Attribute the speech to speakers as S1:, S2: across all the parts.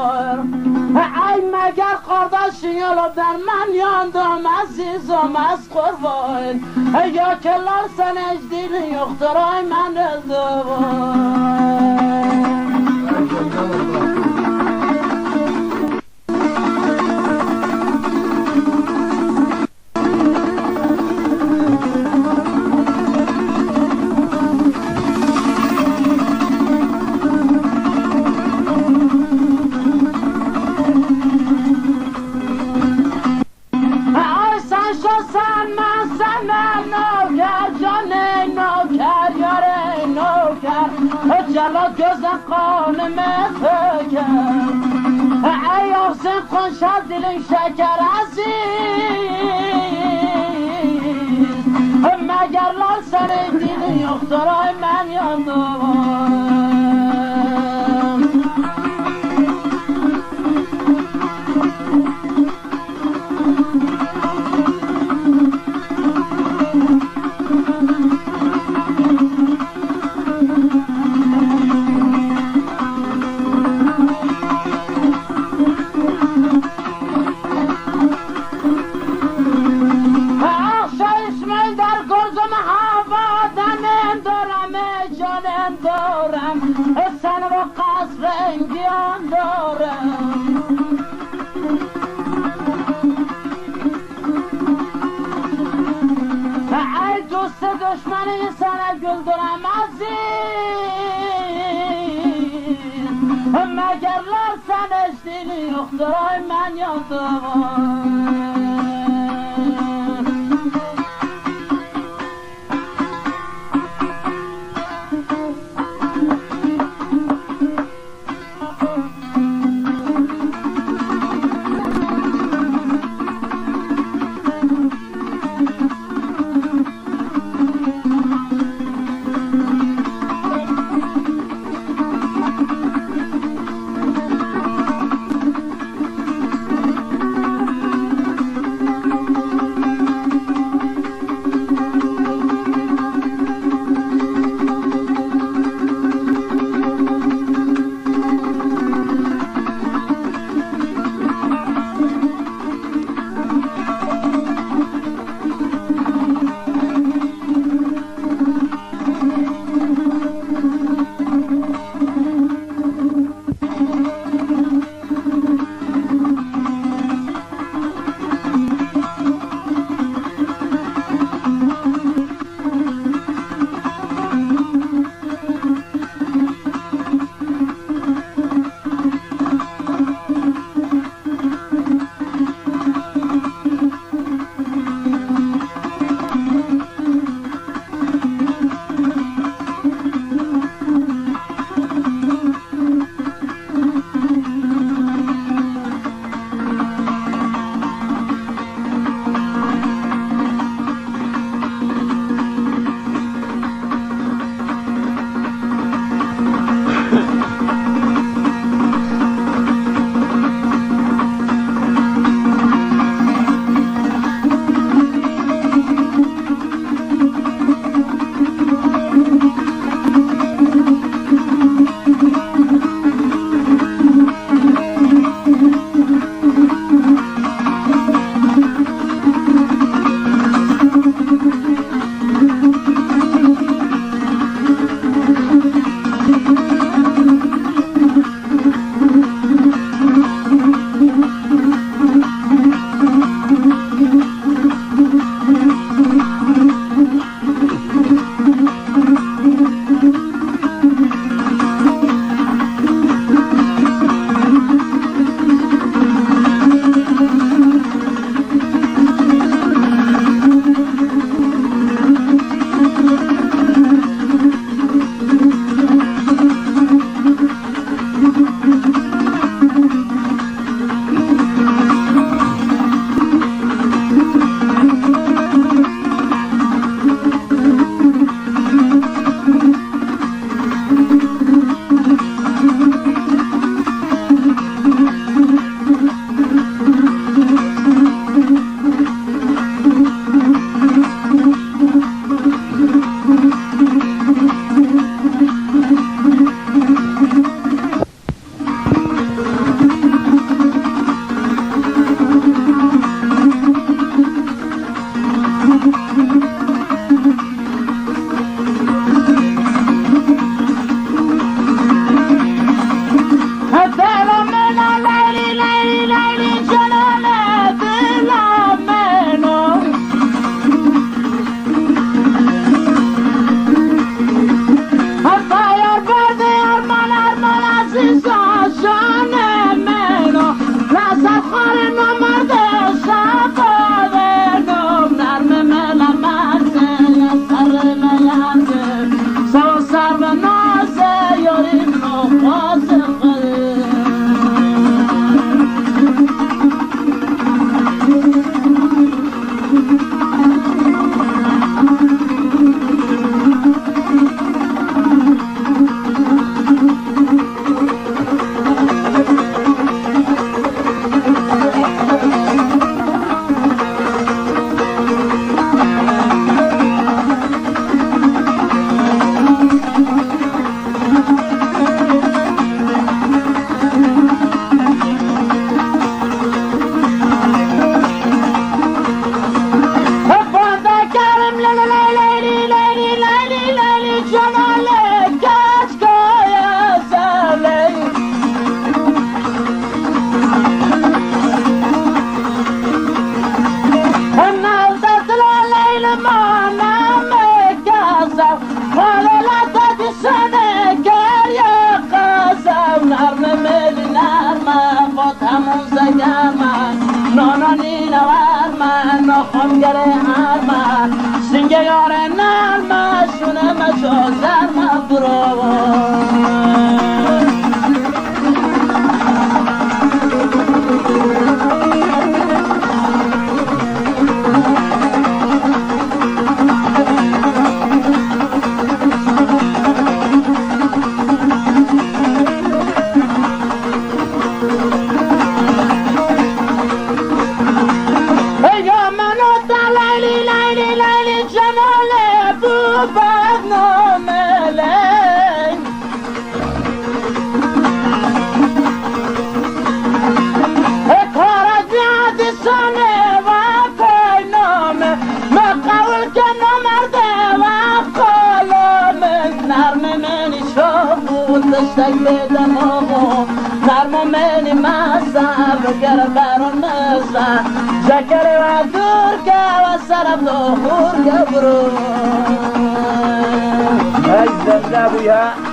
S1: بار ای مگر قرداشی یالو در من یاندم عزیزم از قربان یا کلار سنج دیلی یخترای من الدوان جلا gözden kanımı töker ey olsun konşar dilin şeker aziz megerler senin dilin yoktur ay ben yandım sen و قصرنگیان دارم ای دوست دشمنی سنه گلدرم عزیز مگرler sen eşliğini yoktur ay ben yandım موزگر من نانانی نور من نخونگر هر من سنگه یار نر من شونه مشازر من برو دشتک بدم آقا نرم منی مستم بگر برون نستم شکر و دور که و سرم دخور که برو ای زنده بویا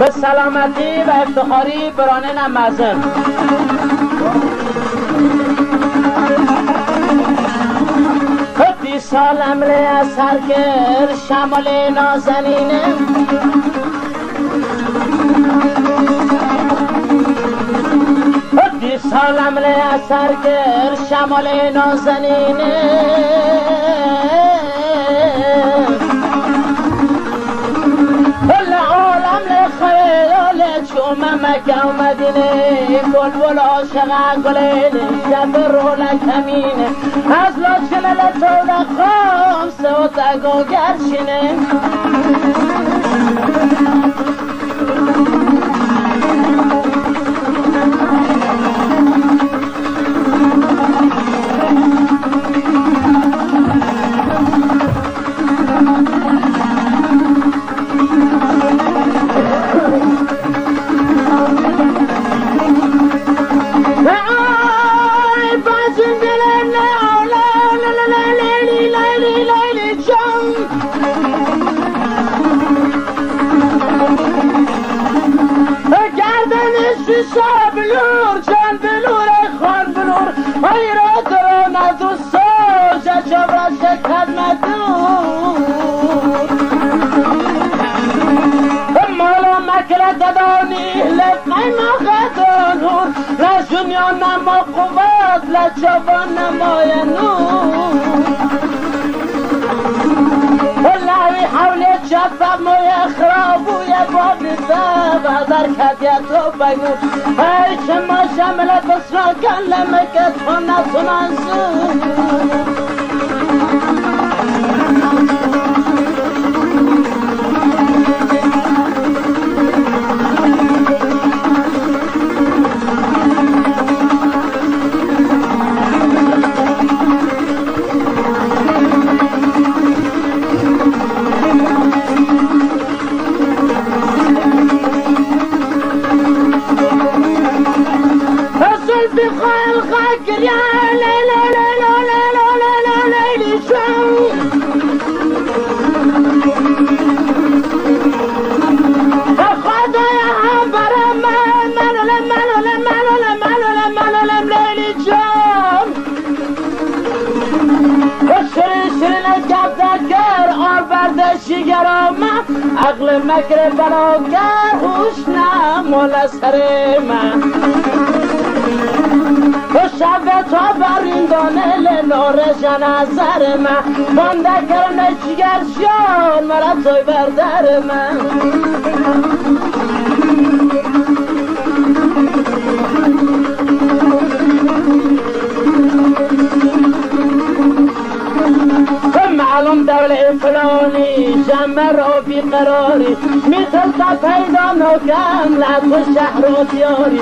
S1: به سلامتی و افتخاری برانه نمازم خطی سالم لی اثر کر شمال نازنینه خطی سالم لی اثر کر شمال نازنینه چوم مکه و مدینه بلبل عاشق گلیل شب رولک همینه از لاچنل تو رخام سو تگو گرشینه بلور جان بلور خان بلور ایرا درو ندوستو جبرا شکد مدور مالا مکل دادانی لبنی مغدانور رجونیان نما قوت لجوان نمای نور والله حولی جفا موی خرابوی بابی زب در کدیتو بگو ای شما شمل بسرا کن لمکت خونتون انسون عقل مکر بلاگر هوش نمال سر من تو شب تا بریندانه لنور جنازر من بانده کرنه چیگر شیان مرا توی بردر من دوله فلانی جمع را بیقراری مثل تا پیدا نکن لطف شهر و دیاری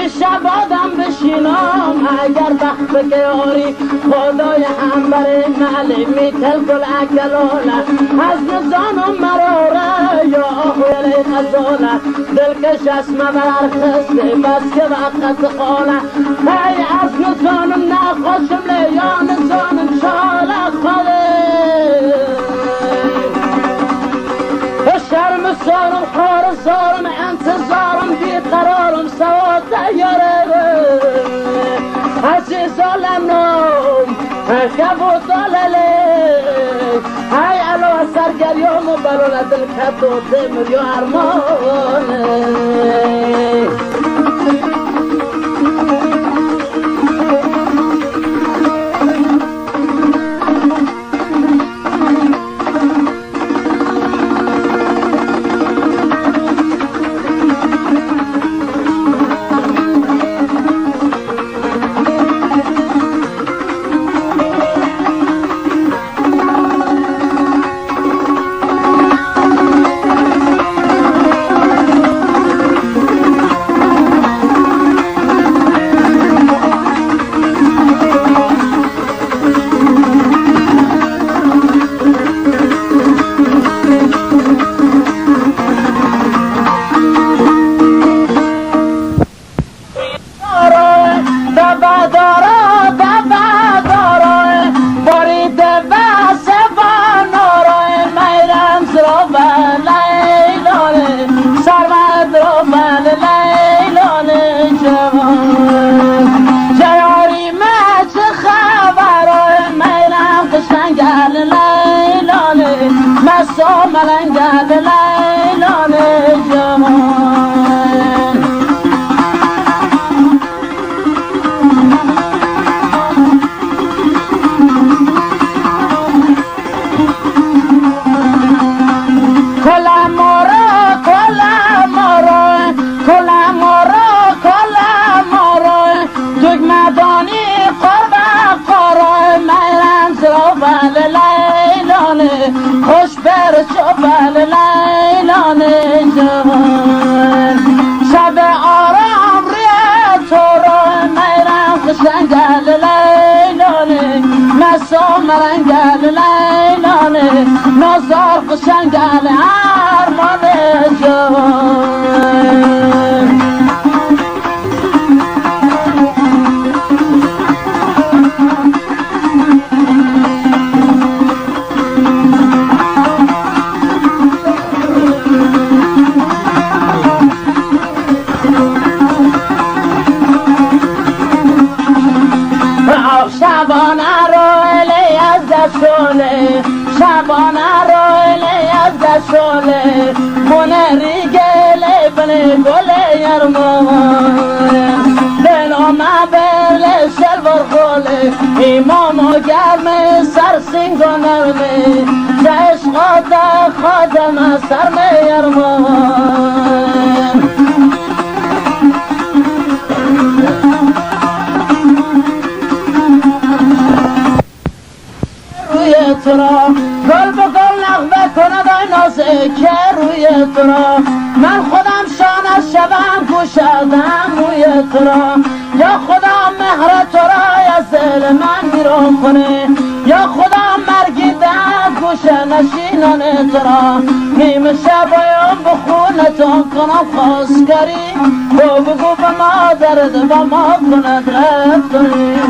S1: شب آدم بشینم اگر بخت بکیاری خدای هم برای ملی مثل گل اکلانه از نزانم مراره یا آهویل غزاله دلکش اسمه بر خسته بس که وقت خانه ای از نزانم نخوشم لیا نزانم چاله خاله شرم سارم خار سارم انتظارم بیقرارم سواد دیاره عزیز عالمم کبود دلاله های الو سرگریام و بلال دل کت و دمر یا ارمانه ملنگل لیلان جوان کلا مارا دگمدانی قربه قرار میرم زرابل لیلان خوش بر شبل لیلان جوان شب آرام ریه تو رو میرم خشنگل لیلان مسا مرنگل لیلان نازار خشنگل ارمان جوان شبانه رو الی از دشوله شبانه رو الی از دشوله بونه ریگله بله گله یرمان دلو مبله شلور خوله ایمام و گرمه سر سنگ و نرمه عشق خادم سرمه یرمان ترا گل به گل نغمه کند آی نازه که روی ترا من خودم شانه شبم گوشدم روی ترا یا خدا مهر ترا از دل من بیرون کنه یا خدا مرگی در گوشه نشینان ترا نیم شبایم بخونتان کنم خواستگری بگو به ما درد با ما کند رفتاری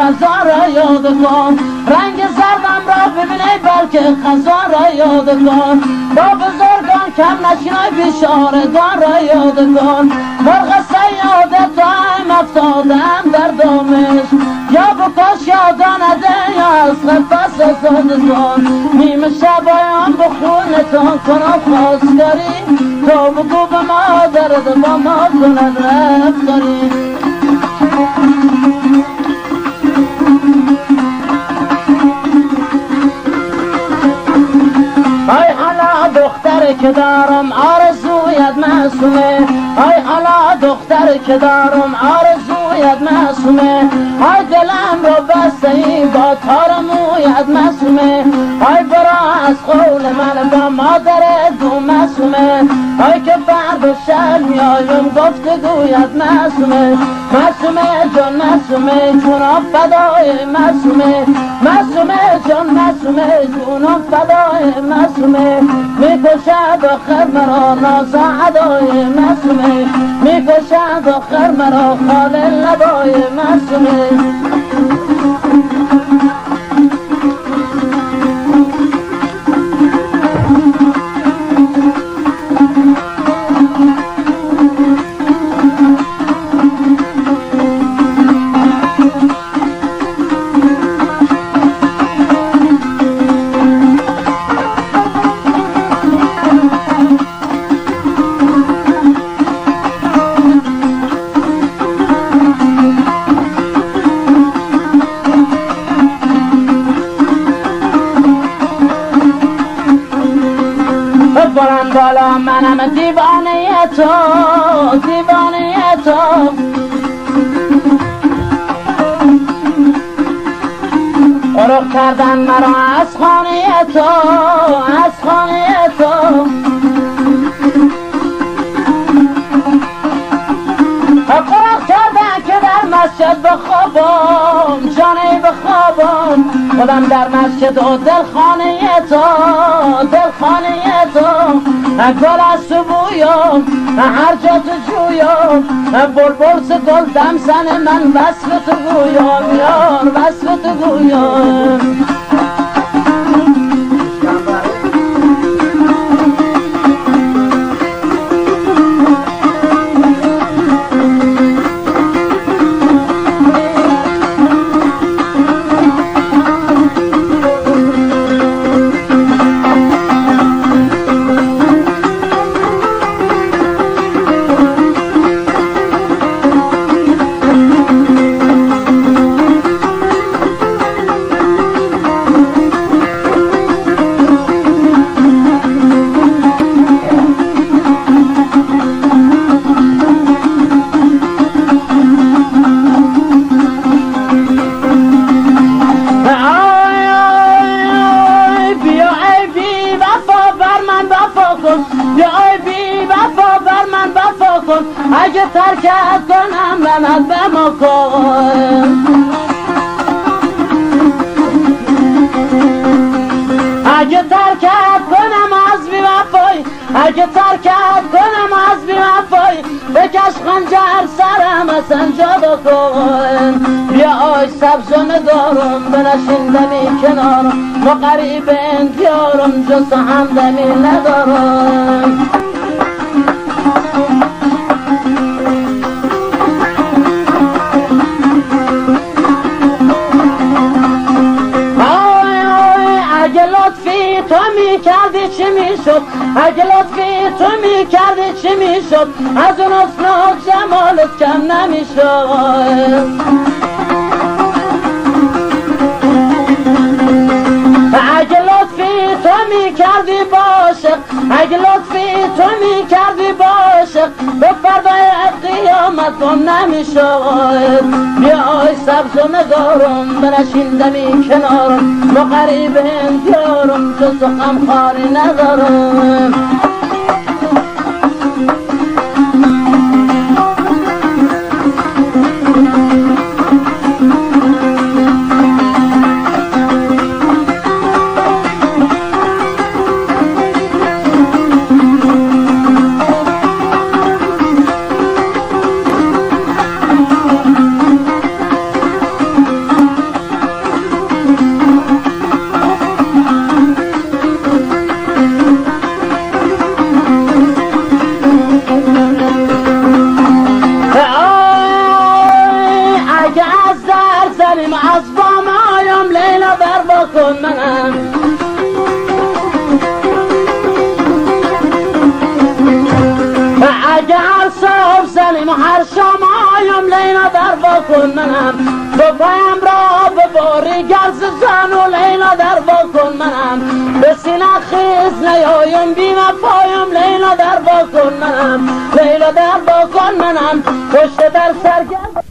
S1: خزان را یاد کن رنگ زردم را ببینی بلکه خزان را یاد کن با بزرگان کم نشینای بیچارگان را یاد کن مرغ سیاده دایم افتادم در دامش یا بکش یا دانده یا از نفس آزاد کن نیمه شبایم بخونتان کنم خواستگاری تو بگو به ما درد با ما کند رفتاری که دارم آرزو آرزویت معصومه های حالا دختر که دارم آرزویت معصومه های دلم رو بسته ای با تار مویت معصومه های برا از قول من با مادر دو معصومه های که فرد و شب میایم گفتگویت معصومه معصومه جان معصومه جونم فدای معصومه معصومه جان معصومه جونم فدای معصومه میکشد آخر مرا نازا ادای معصومه میکشد آخر مرا خال لبای معصومه بلند بالا منم دیوانه تو دیوانه تو قرق کردن مرا از خانه تو از خانه تو قرق کردن که در مسجد بخوابم جانه بخوابم خودم در مسجد و دلخانه تو دلخانه تو گل از تو بویم هر جا تو جویم بلبل ز گل دم زن من وصف تو گویم یار وصف تو گویم اگه ترکت کنم لعنت به ما کن اگه ترکت کنم از بی وفایی اگه ترکت کنم از بی وفایی بکش خنجر سرم از سنجاد کن بیا آی سبز و ندارم بنشین دمی کنارم ما قریب انتیارم جز همدمی ندارم تو میکردی چی میشد اگه لطفی تو میکردی چی میشد از اون اصناف جمالت کم نمیشد اگه لطفی تو میکردی باشق اگه لطفی تو میکردی باشق به فردای قیامت گم نمیشد بیا آی سبز و نگارم بنشین دمی کنارم ما قریب انتیارم جز غمخواری ندارم از بام آیم لیلا در بکن منم اگه هر صبح زنیم و هر شام آیم لیلا در بکن کن منم دو پایم را به باری گرز زن و لیلا در با کن منم به سینه خیز نیایم بی وفایم لیلا در با کن منم لیلا در با کن منم پشت در سرگرد